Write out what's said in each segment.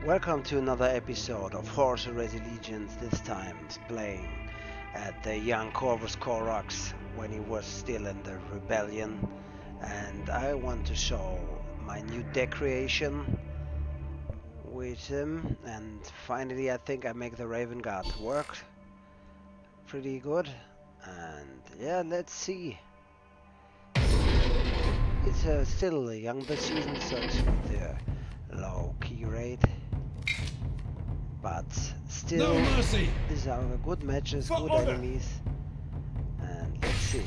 Welcome to another episode of Horus Heresy Legions, this time playing at the young Corvus Corax when he was still in the rebellion, and I want to show my new deck creation with him, and finally I think I make the Raven Guard work pretty good, and yeah, let's see. It's still a younger season, so it's with the low key rate. But still, no mercy. These are good matches, For good order. enemies. And let's see.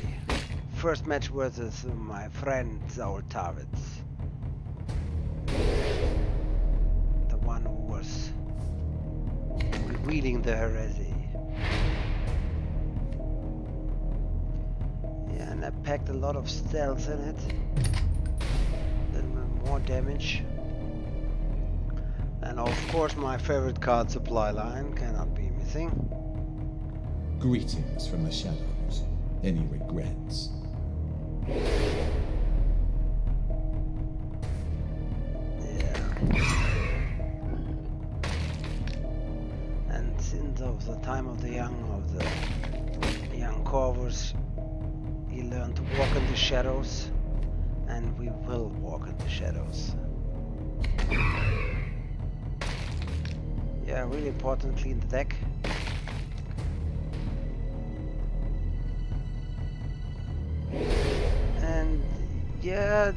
First match versus my friend Zaul Tarvitz. The one who was revealing the heresy. Yeah, and I packed a lot of stealth in it. A little bit more damage. And of course my favorite card supply line cannot be missing. Greetings from the shadows. Any regrets? Yeah. And since of the time of the young Corvus, he learned to walk in the shadows, and we will walk in the shadows. Yeah, really important, clean the deck. And yeah,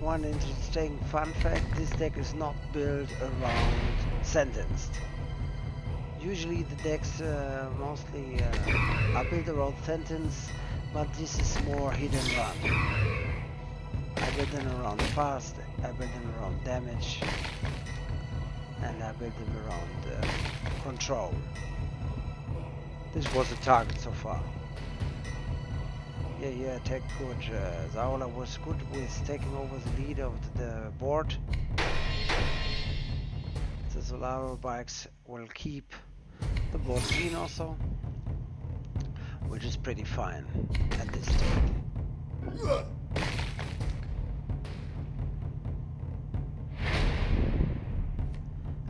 one interesting fun fact, this deck is not built around sentenced. Usually the decks mostly are built around sentence, but this is more hit and run. I built them around fast, I built them around damage, and I built them around control. This was the target so far. Yeah, attack good. Zaula was good with taking over the lead of the board. The Solaro bikes will keep the board clean also, which is pretty fine at this stage.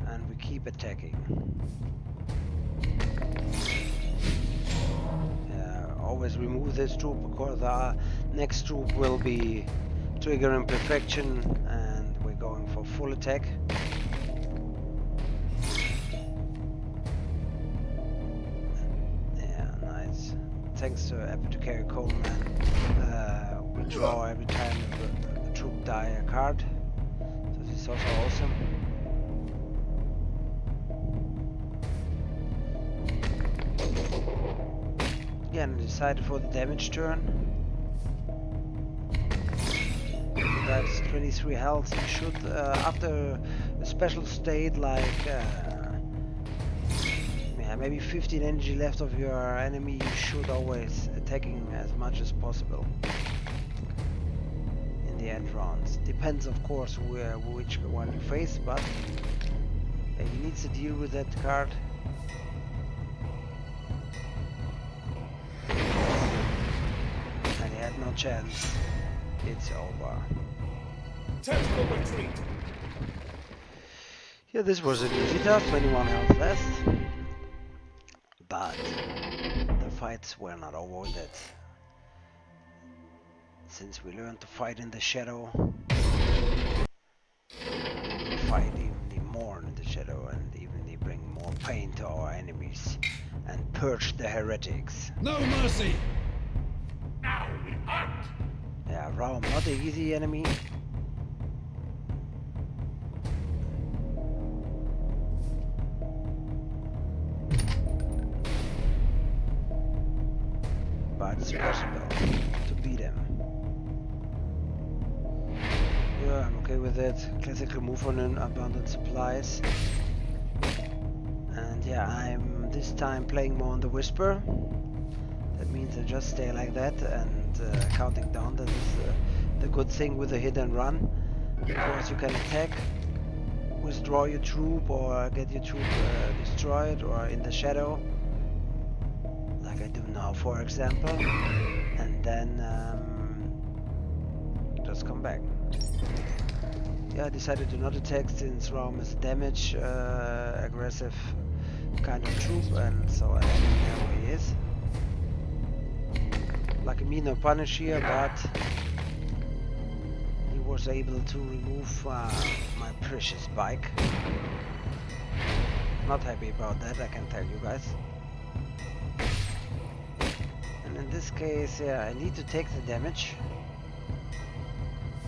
And we keep attacking. Always remove this troop because our next troop will be trigger imperfection, and we're going for full attack. Yeah, nice. Thanks to Apothecary Coleman, we draw every time a troop die a card, so this is also awesome. Again, I decided for the damage turn. So that's 23 health. You should, after a special state like yeah, maybe 15 energy left of your enemy, you should always attacking as much as possible in the end rounds. Depends, of course, which one you face, but yeah, you need to deal with that card. No chance. It's over. Tactical retreat. Yeah, this was an easy task, 21 health left. But the fights were not over with it. Since we learned to fight in the shadow, we fight even more in the shadow and even bring more pain to our enemies and purge the heretics. No mercy. Yeah, Raum, not an easy enemy. But it's possible to beat him. Yeah, I'm okay with it. Classical move on an abundant supplies. And yeah, I'm this time playing more on the Whisper. That means I just stay like that and counting down. That is the good thing with the hit and run. Because you can attack, withdraw your troop, or get your troop destroyed, or in the shadow, like I do now, for example, and then just come back. yeah, I decided to not attack since Rome is a damage aggressive kind of troop, and so I left him there where he is. Like a mean punish here, but he was able to remove my precious bike. Not happy about that, I can tell you guys. And in this case, yeah, I need to take the damage.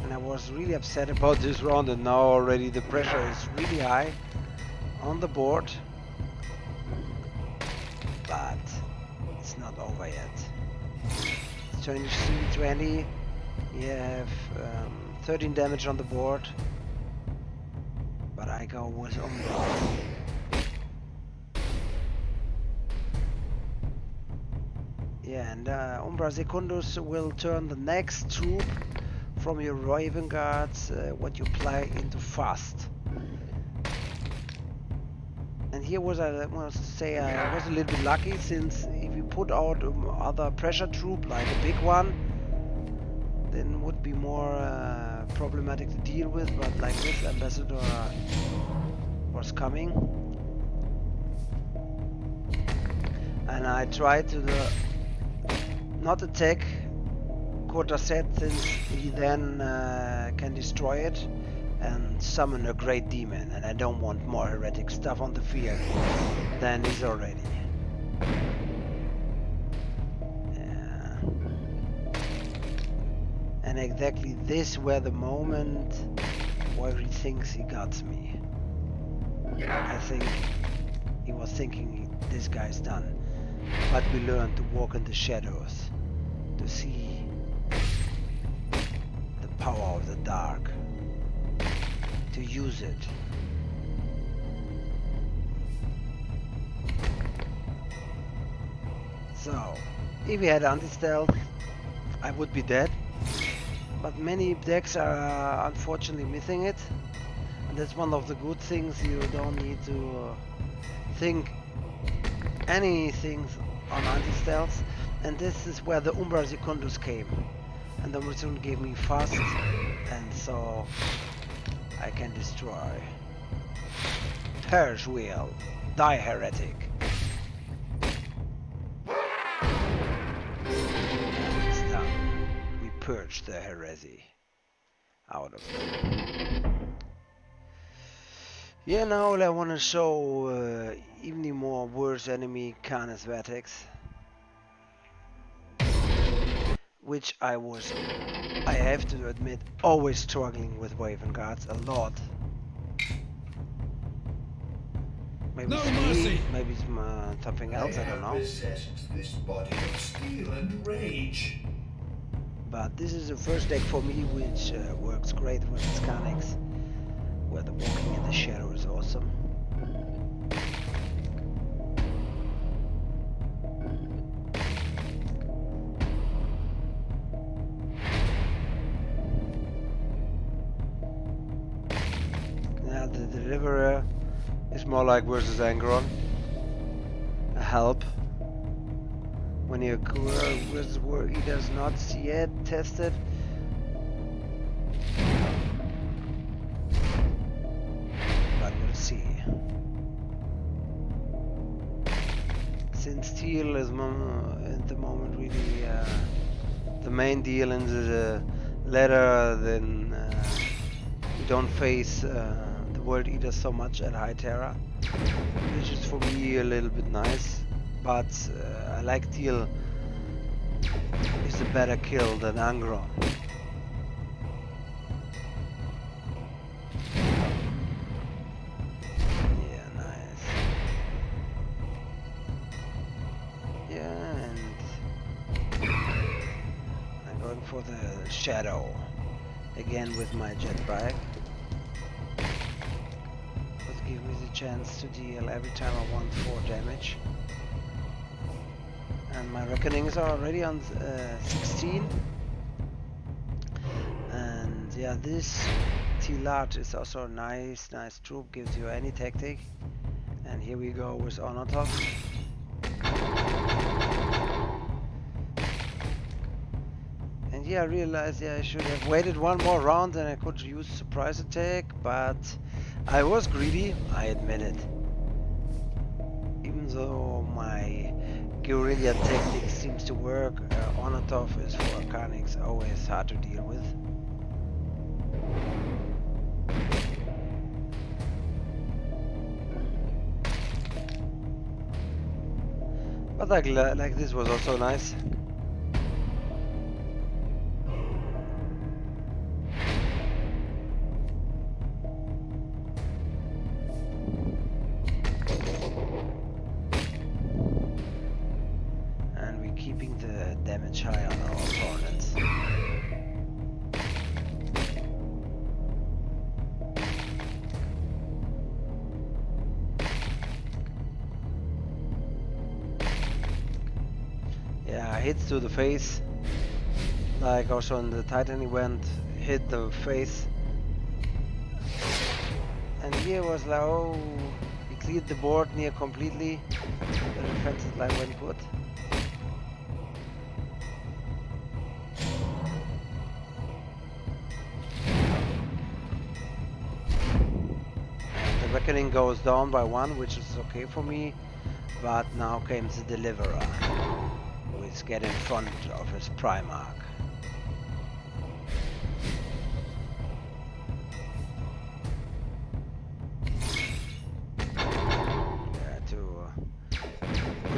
And I was really upset about this round, and now already the pressure is really high on the board. But it's not over yet. It's 23-20. You have 13 damage on the board. But I go with Umbra. Yeah, and Umbra Secundus will turn the next troop from your Raven Guards, what you play, into fast. And here I must say I was a little bit lucky, since if you put out other pressure troop like a big one, then it would be more problematic to deal with, but like this ambassador was coming. And I tried to not attack Cortaset, since he then can destroy it and summon a great demon, and I don't want more heretic stuff on the field than is already. Yeah. And exactly this were the moment where he thinks he got me. I think he was thinking this guy's done. But we learned to walk in the shadows, to see the power of the dark, to use it. So, if we had anti-stealth, I would be dead. But many decks are unfortunately missing it. And that's one of the good things, you don't need to think anything on anti-stealth. And this is where the Umbra Secundus came. And the Umbra Secundus gave me fast, and so I can destroy. Perish wheel, die heretic. And it's done. We purged the heresy out of them. Yeah, now I want to show even more worse enemy, Canis Vertex, which I have to admit, always struggling with Raven Guards a lot. Maybe No it's mercy. me, maybe it's something else, I don't know. Possessed this body of steel and rage. But this is the first deck for me which works great with Scanix, where the walking in the shadow is awesome. Now the Deliverer is more like versus Angron, a help. When you versus where he does not yet tested. But we'll see. Since Steel is at the moment really the main deal in the ladder, then we don't face the World Eater so much at High Terra, which is for me a little bit nice. But I like Teal is a better kill than Angron. Yeah, nice. Yeah, and I'm going for the Shadow again with my jetpack. This gives me the chance to deal every time I want 4 damage. And my reckonings are already on 16. And yeah, this T-Large is also a nice troop, gives you any tactic. And here we go with Onotov. And here I realized I should have waited one more round and I could use surprise attack, but I was greedy, I admit it. Even though my guerrilla tactic seems to work, Onatov is for Carnix always hard to deal with. But like this was also nice. And we're keeping the damage high on our opponents. Yeah, hits to the face, like also in the Titan event, hit the face. And here was like, oh, he cleared the board near completely. The defensive line went good. And the reckoning goes down by 1, which is okay for me. But now came the deliverer, who is getting in front of his Primarch.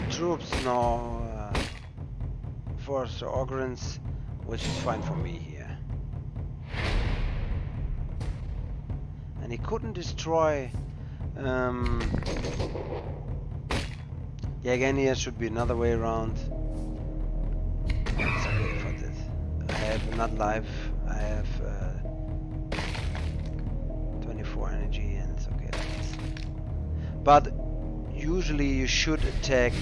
Troops now force Orphans, which is fine for me here. And he couldn't destroy. Yeah, again, here should be another way around. It's okay for this. I have not life. I have 24 energy, and it's okay like this. But usually you should attack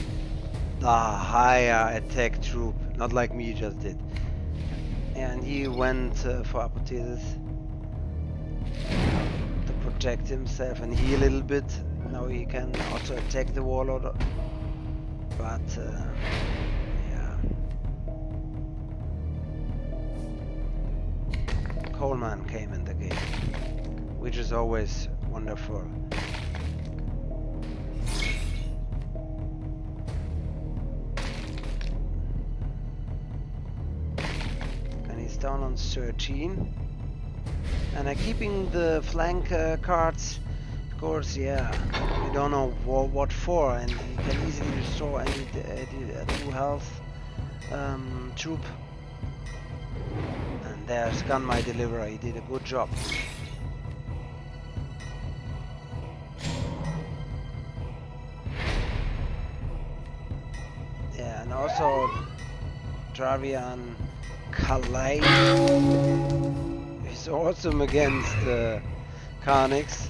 the higher attack troop, not like me just did. And he went for apotheosis to protect himself and heal a little bit. Now he can also attack the warlord, but yeah. Coleman came in the game, which is always wonderful. Down on 13, and I'm keeping the flank cards. Of course, yeah, you don't know what for, and you can easily destroy any 2 health troop. And there's Gun My Deliverer. He did a good job. Yeah, and also Travian Calais is awesome against Carnix.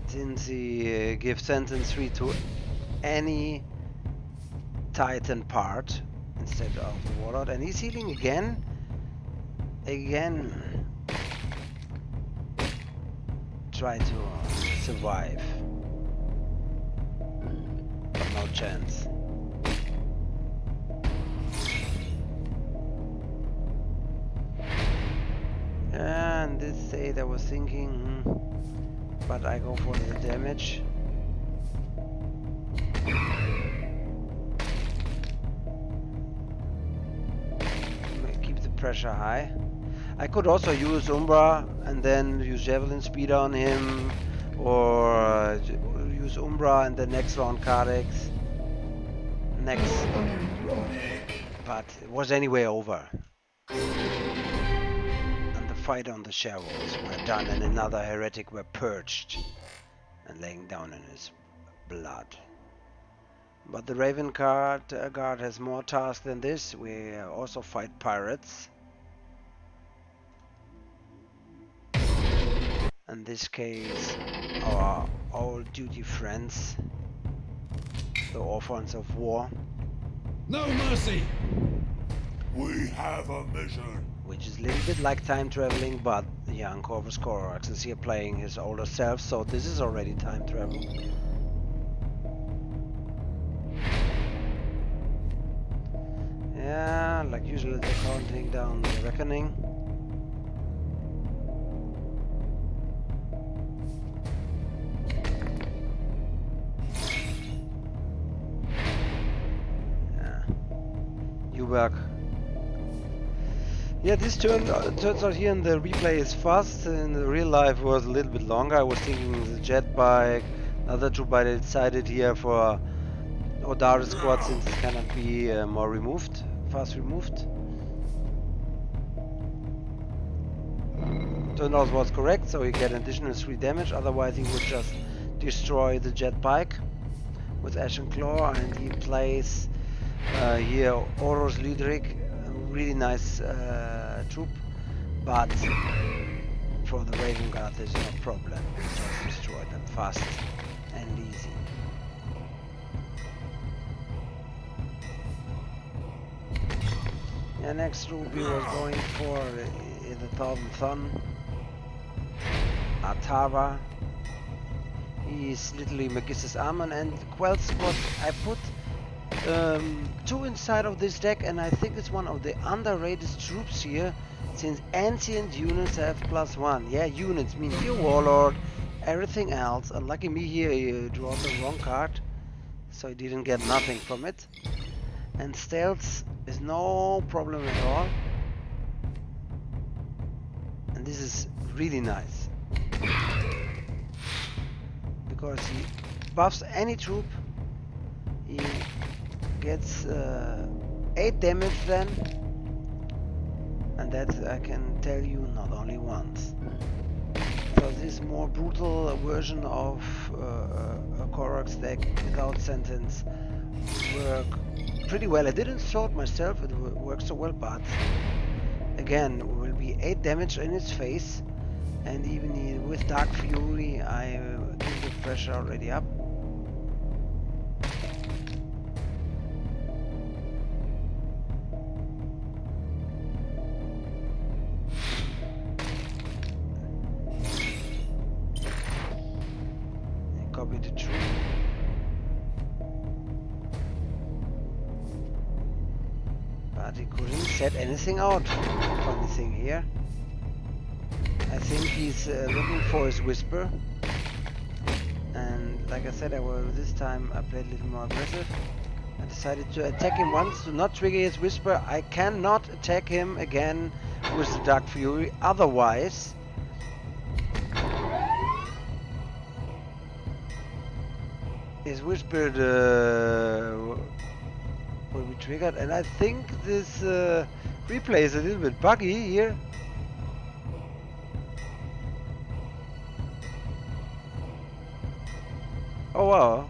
Since he gives sentence 3 to any Titan part instead of the Warlord, and he's healing again. Try to survive, but no chance. And this state I was thinking, but I go for the damage. Keep the pressure high. I could also use Umbra and then use Javelin Speed on him, or use Umbra and the next round Cardex. But it was anyway over. And the fight on the Sharrows were done, and another heretic were purged and laying down in his blood. But the Raven Guard has more tasks than this. We also fight pirates. In this case, our old duty friends, the Orphans of War. No mercy! We have a mission. which is a little bit like time traveling, but young Corvus Corax is here playing his older self, so this is already time travel. Yeah, like usually they're counting down the reckoning. Yeah. You work. Yeah, this turns out here in the replay is fast. In the real life was a little bit longer. I was thinking the jet bike, other troop I decided here for Odara squad since it cannot be more removed, fast removed. Turned out was correct, so he get an additional 3 damage, otherwise he would just destroy the jet bike with Ash and Claw, and he plays here Horus Heresy, a really nice troop, but for the Raven Guard there's no problem, just destroy them fast and easy. Yeah, next troop he was going for the Thousand Sun, onTerra. He's literally Magis's Armor, and quells what I put 2 inside of this deck, and I think it's one of the underrated troops here, since ancient units have +1. Yeah, units means your warlord, everything else. Unlucky me here, he drew the wrong card, so he didn't get nothing from it. And stealth is no problem at all, and this is really nice because he buffs any troop. He gets 8 damage then, and that I can tell you not only once. So this more brutal version of a Corax deck without sentence work pretty well. I didn't saw it myself, it works so well, but again will be 8 damage in his face, and even with Dark Fury I give the pressure already up. Copy the troop. But he couldn't set anything out. Funny thing here. I think he's looking for his whisper. And like I said, this time I played a little more aggressive. I decided to attack him once to not trigger his whisper. I cannot attack him again with the Dark Fury. Otherwise, his whisper will be triggered, and I think this replay is a little bit buggy here. Oh wow.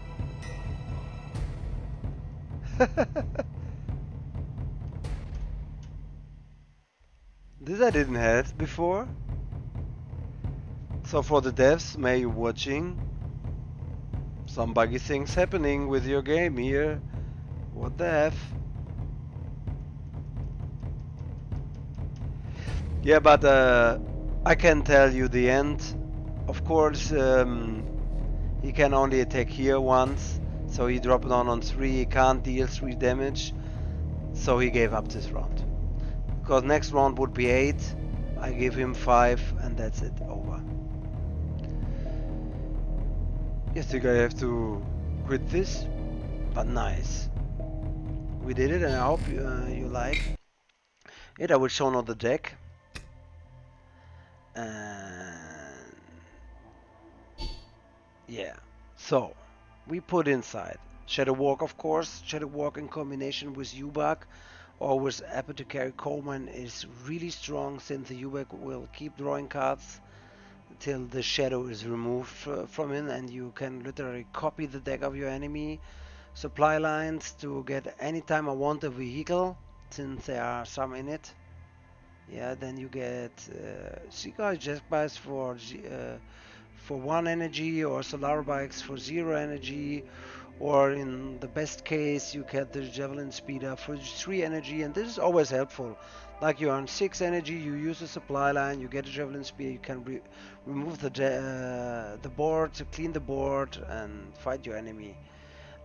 This I didn't have before. So for the devs, may you watching, some buggy things happening with your game here. What the F? Yeah, but I can tell you the end. Of course, he can only attack here once, so he dropped down on 3. He can't deal 3 damage, so he gave up this round. Because next round would be 8. I give him 5, and that's it. Over. I think I have to quit this, but nice. We did it, and I hope you like it. I will show now the deck. And yeah, so we put inside Shadow Walk, of course. Shadow Walk in combination with Ubak or with Apothecary Coleman is really strong, since the Ubak will keep drawing cards till the shadow is removed from him, and you can literally copy the deck of your enemy. Supply lines to get anytime I want a vehicle, since there are some in it. Yeah, then you get Seagull jet bikes for 1 energy, or Solar bikes for 0 energy, or in the best case you get the javelin speed up for 3 energy, and this is always helpful. Like you earn 6 energy, you use the supply line, you get a javelin speed, you can remove the board, to clean the board and fight your enemy.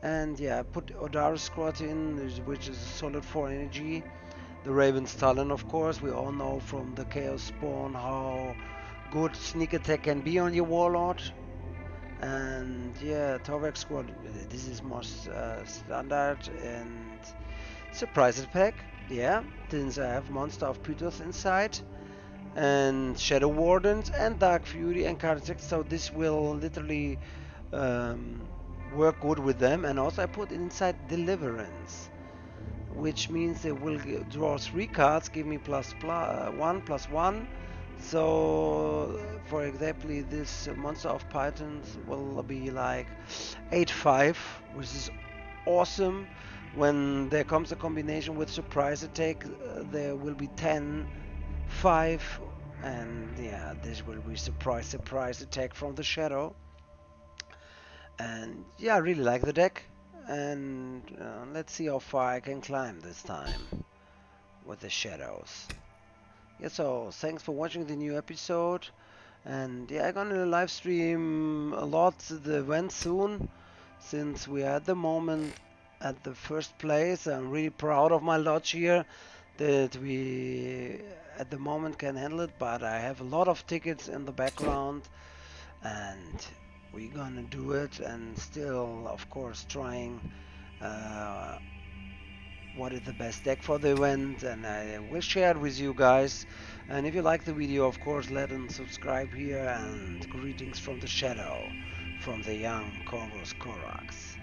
And yeah, I put Odaris Squad in, which is a solid 4 energy. The Raven's Talon, of course, we all know from the Chaos Spawn how good sneak attack can be on your Warlord. And yeah, Torvac Squad, this is more standard. And surprise pack, yeah, since I have Monster of Pythos inside, and Shadow Wardens, and Dark Fury and Heretics, so this will literally work good with them. And also I put inside Deliverance, which means they will draw 3 cards, give me +1/+1. So, for example, this Monster of Pythons will be like 8/5, which is awesome. When there comes a combination with surprise attack, there will be 10/5, and yeah, this will be surprise attack from the shadow. And yeah, I really like the deck, and let's see how far I can climb this time with the shadows. Yeah, so thanks for watching the new episode, and yeah, I'm gonna live stream a lot the event soon, since we are at the moment at the first place. I'm really proud of my lodge here, that we at the moment can handle it, but I have a lot of tickets in the background, and we're gonna do it, and still of course trying what is the best deck for the event, and I will share it with you guys. And if you like the video, of course, let and subscribe here, and greetings from the shadow, from the young Corvus Corax.